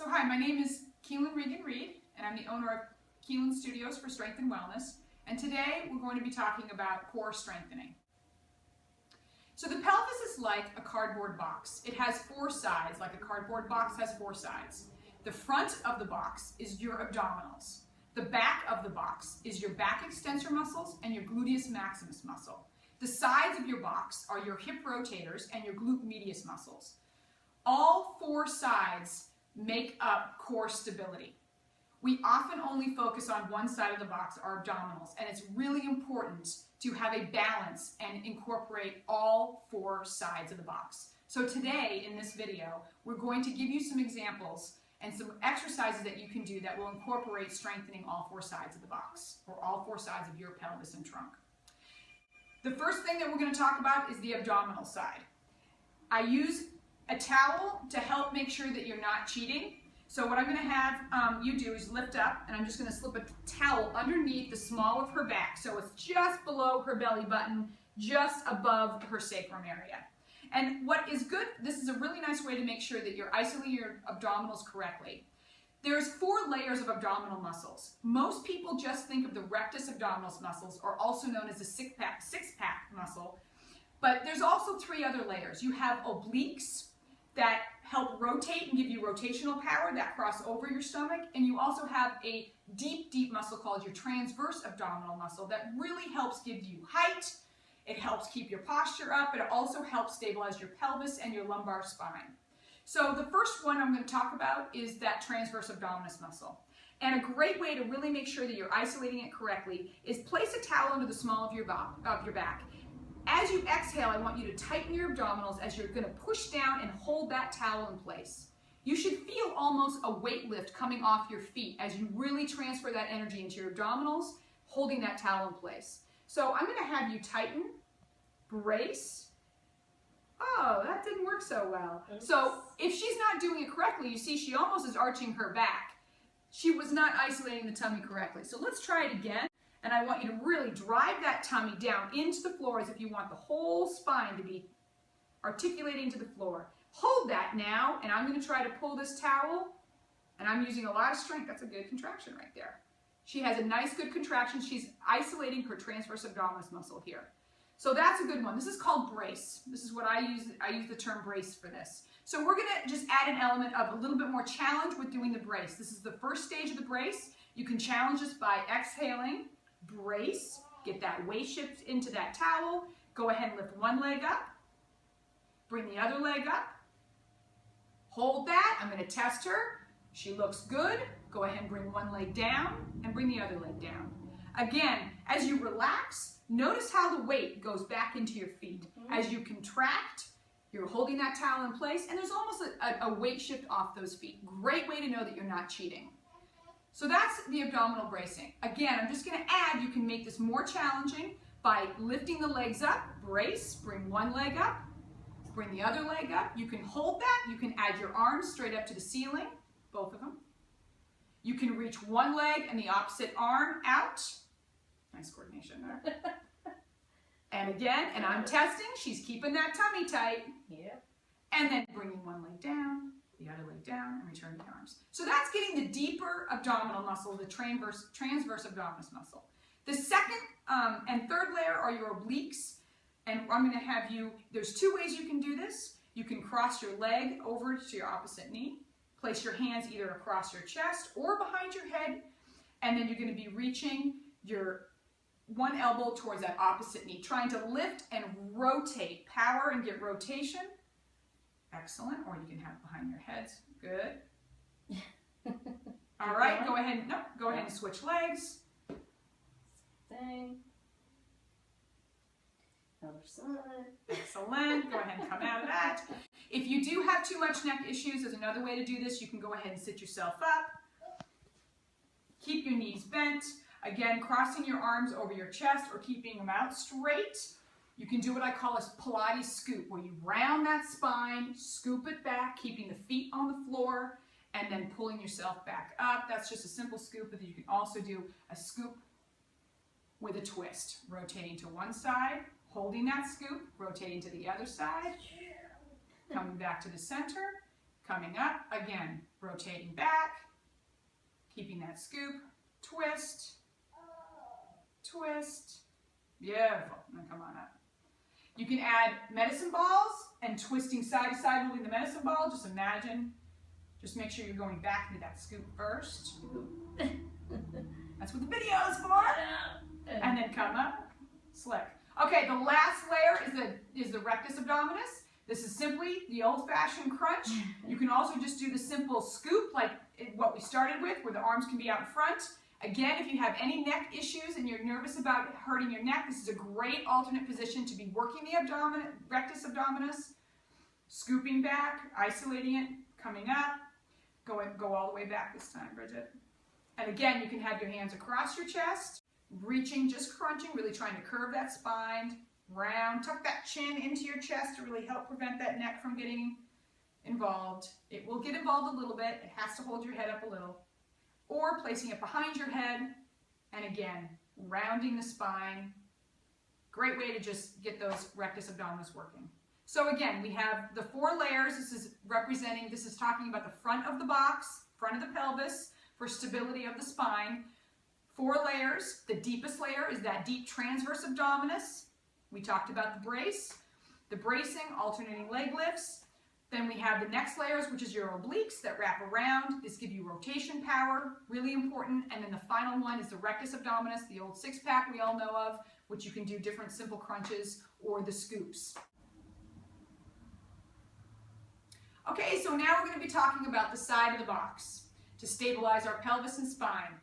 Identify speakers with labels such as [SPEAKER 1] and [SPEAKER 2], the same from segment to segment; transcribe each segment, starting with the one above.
[SPEAKER 1] So hi, my name is Keelan Regan Reed, and I'm the owner of Keelan Studios for Strength and Wellness. And today we're going to be talking about core strengthening. So the pelvis is like a cardboard box. It has four sides, like a cardboard box has four sides. The front of the box is your abdominals. The back of the box is your back extensor muscles and your gluteus maximus muscle. The sides of your box are your hip rotators and your glute medius muscles. All four sides make up core stability. We often only focus on one side of the box, our abdominals, and it's really important to have a balance and incorporate all four sides of the box. So today, in this video, we're going to give you some examples and some exercises that you can do that will incorporate strengthening all four sides of the box, or all four sides of your pelvis and trunk. The first thing that we're going to talk about is the abdominal side. I use a towel to help make sure that you're not cheating. So what I'm going to have you do is lift up, and I'm just going to slip a towel underneath the small of her back. So it's just below her belly button, just above her sacrum area. And what is good, this is a really nice way to make sure that you're isolating your abdominals correctly. There's four layers of abdominal muscles. Most people just think of the rectus abdominis muscles, or also known as the six-pack muscle. But there's also three other layers. You have obliques that help rotate and give you rotational power that cross over your stomach. And you also have a deep muscle called your transverse abdominal muscle that really helps give you height. It helps keep your posture up. It also helps stabilize your pelvis and your lumbar spine. So the first one I'm going to talk about is that transverse abdominis muscle. And a great way to really make sure that you're isolating it correctly is place a towel under the small of your back. As you exhale, I want you to tighten your abdominals as you're going to push down and hold that towel in place. You should feel almost a weight lift coming off your feet as you really transfer that energy into your abdominals, holding that towel in place. So I'm going to have you tighten, brace. Oh, that didn't work so well. So if she's not doing it correctly, you see she almost is arching her back. She was not isolating the tummy correctly. So let's try it again. And I want you to really drive that tummy down into the floor as if you want the whole spine to be articulating to the floor. Hold that now, and I'm going to try to pull this towel, and I'm using a lot of strength. That's a good contraction right there. She has a nice, good contraction. She's isolating her transverse abdominis muscle here. So that's a good one. This is called brace. This is what I use. I use the term brace for this. So we're going to just add an element of a little bit more challenge with doing the brace. This is the first stage of the brace. You can challenge this by exhaling. Brace, get that weight shift into that towel, go ahead and lift one leg up, bring the other leg up, hold that, I'm going to test her, she looks good, go ahead and bring one leg down and bring the other leg down. Again, as you relax, notice how the weight goes back into your feet. As you contract, you're holding that towel in place, and there's almost a weight shift off those feet. Great way to know that you're not cheating. So that's the abdominal bracing. Again, I'm just going to add, you can make this more challenging by lifting the legs up, brace, bring one leg up, bring the other leg up. You can hold that. You can add your arms straight up to the ceiling, both of them. You can reach one leg and the opposite arm out. Nice coordination there. And again, and I'm testing, she's keeping that tummy tight.
[SPEAKER 2] Yeah.
[SPEAKER 1] And then bringing one leg down, the other leg down, and return the arms. So that's getting the deeper abdominal muscle, the transverse abdominis muscle. The second and third layer are your obliques, and I'm going to have you, there's two ways you can do this. You can cross your leg over to your opposite knee, place your hands either across your chest or behind your head, and then you're going to be reaching your one elbow towards that opposite knee, trying to lift and rotate, power and get rotation. Excellent, or you can have it behind your heads. Good. All right, go ahead. No, go ahead and switch legs.
[SPEAKER 2] Thing. Other side.
[SPEAKER 1] Excellent. Go ahead and come out of that. If you do have too much neck issues, there's another way to do this. You can go ahead and sit yourself up. Keep your knees bent. Again, crossing your arms over your chest or keeping them out straight. You can do what I call a Pilates scoop, where you round that spine, scoop it back, keeping the feet on the floor, and then pulling yourself back up. That's just a simple scoop, but you can also do a scoop with a twist, rotating to one side, holding that scoop, rotating to the other side, coming back to the center, coming up, again, rotating back, keeping that scoop, twist, twist, beautiful, and come on up. You can add medicine balls and twisting side to side, moving the medicine ball. Just imagine, just make sure you're going back into that scoop first. That's what the video is for. And then come up, slick. Okay, the last layer is the rectus abdominis. This is simply the old-fashioned crunch. You can also just do the simple scoop, like what we started with, where the arms can be out in front. Again, if you have any neck issues and you're nervous about hurting your neck, this is a great alternate position to be working the rectus abdominis, scooping back, isolating it, coming up, go all the way back this time, Bridget. And again, you can have your hands across your chest, reaching, just crunching, really trying to curve that spine, round, tuck that chin into your chest to really help prevent that neck from getting involved. It will get involved a little bit. It has to hold your head up a little. Or placing it behind your head, and again, rounding the spine. Great way to just get those rectus abdominis working. So again, we have the 4 layers. This is talking about the front of the box, front of the pelvis, for stability of the spine. 4 layers. The deepest layer is that deep transverse abdominis. We talked about the brace, the bracing, alternating leg lifts. Then we have the next layers, which is your obliques that wrap around. This gives you rotation power, really important. And then the final one is the rectus abdominis, the old 6-pack we all know of, which you can do different simple crunches or the scoops. Okay, so now we're going to be talking about the side of the box to stabilize our pelvis and spine.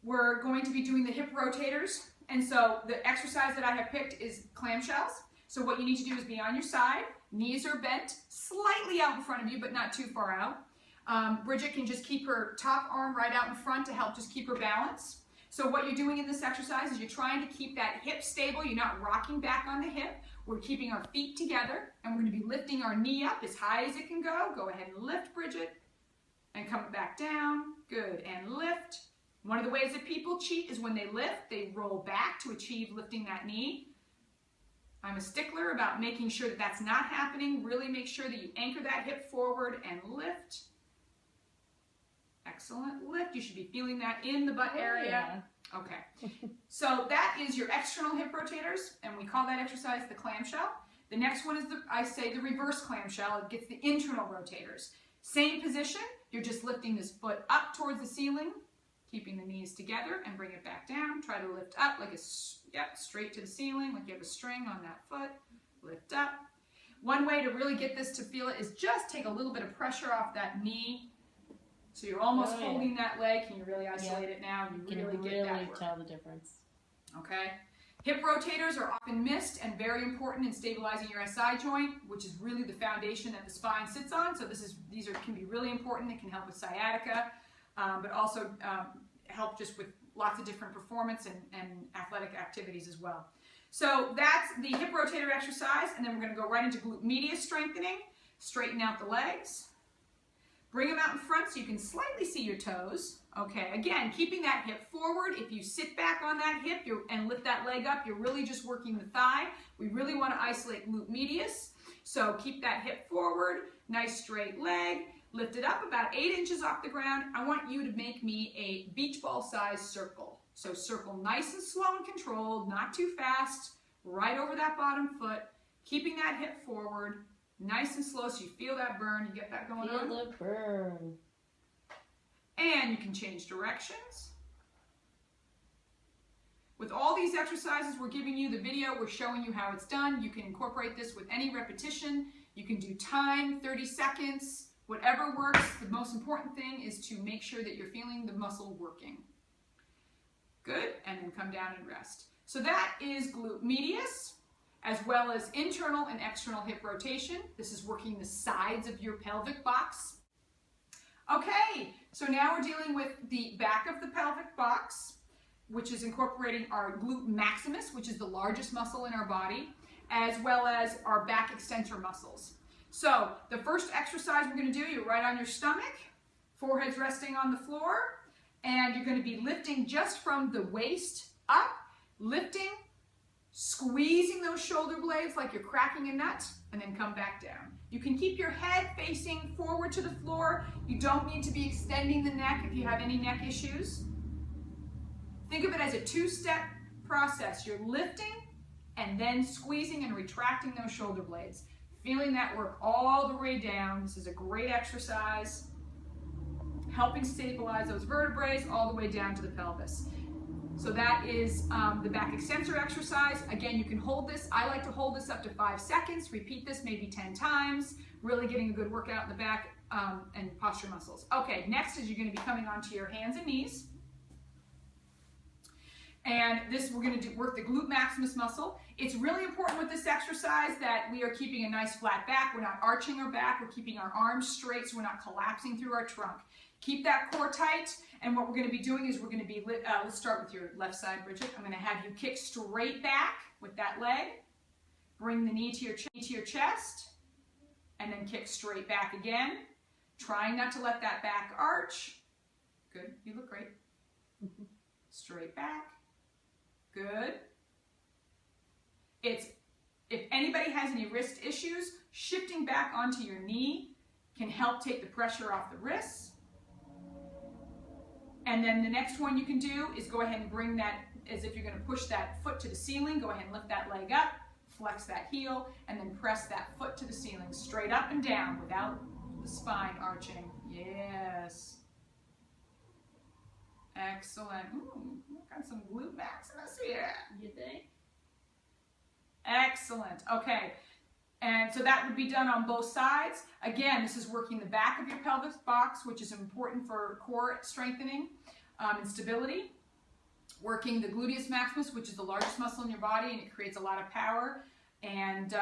[SPEAKER 1] We're going to be doing the hip rotators. And so the exercise that I have picked is clamshells. So what you need to do is be on your side, knees are bent, slightly out in front of you, but not too far out. Bridget can just keep her top arm right out in front to help just keep her balance. So what you're doing in this exercise is you're trying to keep that hip stable. You're not rocking back on the hip. We're keeping our feet together, and we're going to be lifting our knee up as high as it can go. Go ahead and lift, Bridget, and come back down. Good, and lift. One of the ways that people cheat is when they lift, they roll back to achieve lifting that knee. I'm a stickler about making sure that that's not happening. Really make sure that you anchor that hip forward and lift. Excellent. Lift. You should be feeling that in the butt area. Yeah. Okay. So that is your external hip rotators, and we call that exercise the clamshell. The next one is the reverse clamshell. It gets the internal rotators. Same position. You're just lifting this foot up towards the ceiling, keeping the knees together, and bring it back down. Try to lift up like straight to the ceiling, like you have a string on that foot. Lift up. One way to really get this to feel it is just take a little bit of pressure off that knee. So you're almost holding that leg. Can you really isolate it now? You really get that work.
[SPEAKER 2] Tell the difference.
[SPEAKER 1] Okay. Hip rotators are often missed and very important in stabilizing your SI joint, which is really the foundation that the spine sits on. So these can be really important. It can help with sciatica, but also help just with lots of different performance and athletic activities as well. So that's the hip rotator exercise, and then we're going to go right into glute medius strengthening. Straighten out the legs. Bring them out in front so you can slightly see your toes. Okay, again, keeping that hip forward. If you sit back on that hip and lift that leg up, you're really just working the thigh. We really want to isolate glute medius. So keep that hip forward, nice straight leg. Lift it up about 8 inches off the ground. I want you to make me a beach ball size circle. So circle nice and slow and controlled, not too fast, right over that bottom foot, keeping that hip forward, nice and slow so you feel that burn. You get that going on?
[SPEAKER 2] Feel the burn.
[SPEAKER 1] And you can change directions. With all these exercises we're giving you, the video, we're showing you how it's done. You can incorporate this with any repetition. You can do time, 30 seconds, whatever works. The most important thing is to make sure that you're feeling the muscle working. Good, and then come down and rest. So that is glute medius, as well as internal and external hip rotation. This is working the sides of your pelvic box. Okay, so now we're dealing with the back of the pelvic box, which is incorporating our glute maximus, which is the largest muscle in our body, as well as our back extensor muscles. So the first exercise we're going to do, you're right on your stomach, forehead's resting on the floor, and you're going to be lifting just from the waist up, lifting, squeezing those shoulder blades like you're cracking a nut, and then come back down. You can keep your head facing forward to the floor. You don't need to be extending the neck if you have any neck issues. Think of it as a two-step process. You're lifting and then squeezing and retracting those shoulder blades. Feeling that work all the way down. This is a great exercise, helping stabilize those vertebrae all the way down to the pelvis. So that is the back extensor exercise. Again, you can hold this. I like to hold this up to 5 seconds. Repeat this maybe 10 times. Really getting a good workout in the back and posture muscles. Okay, next is you're going to be coming onto your hands and knees. And this, we're going to work the glute maximus muscle. It's really important with this exercise that we are keeping a nice flat back. We're not arching our back. We're keeping our arms straight so we're not collapsing through our trunk. Keep that core tight. And what we're going to be doing is we're going to be, let's start with your left side, Bridget. I'm going to have you kick straight back with that leg. Bring the knee to your chest. And then kick straight back again. Trying not to let that back arch. Good. You look great. Straight back. Good. If anybody has any wrist issues, shifting back onto your knee can help take the pressure off the wrists. And then the next one you can do is go ahead and bring that, as if you're going to push that foot to the ceiling, go ahead and lift that leg up, flex that heel, and then press that foot to the ceiling, straight up and down without the spine arching. Yes. Excellent. Ooh, got some glute maximus here.
[SPEAKER 2] You think?
[SPEAKER 1] Excellent. Okay. And so that would be done on both sides. Again, this is working the back of your pelvis box, which is important for core strengthening and stability. Working the gluteus maximus, which is the largest muscle in your body, and it creates a lot of power and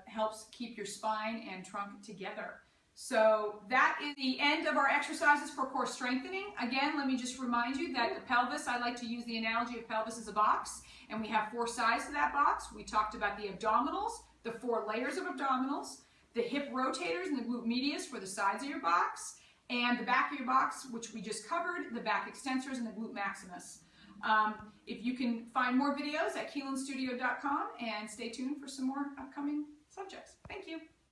[SPEAKER 1] helps keep your spine and trunk together. So that is the end of our exercises for core strengthening. Again, let me just remind you that the pelvis, I like to use the analogy of pelvis as a box, and we have 4 sides to that box. We talked about the abdominals, the 4 layers of abdominals, the hip rotators and the glute medius for the sides of your box, and the back of your box, which we just covered, the back extensors and the glute maximus. If you can find more videos at keelanstudio.com, and stay tuned for some more upcoming subjects. Thank you.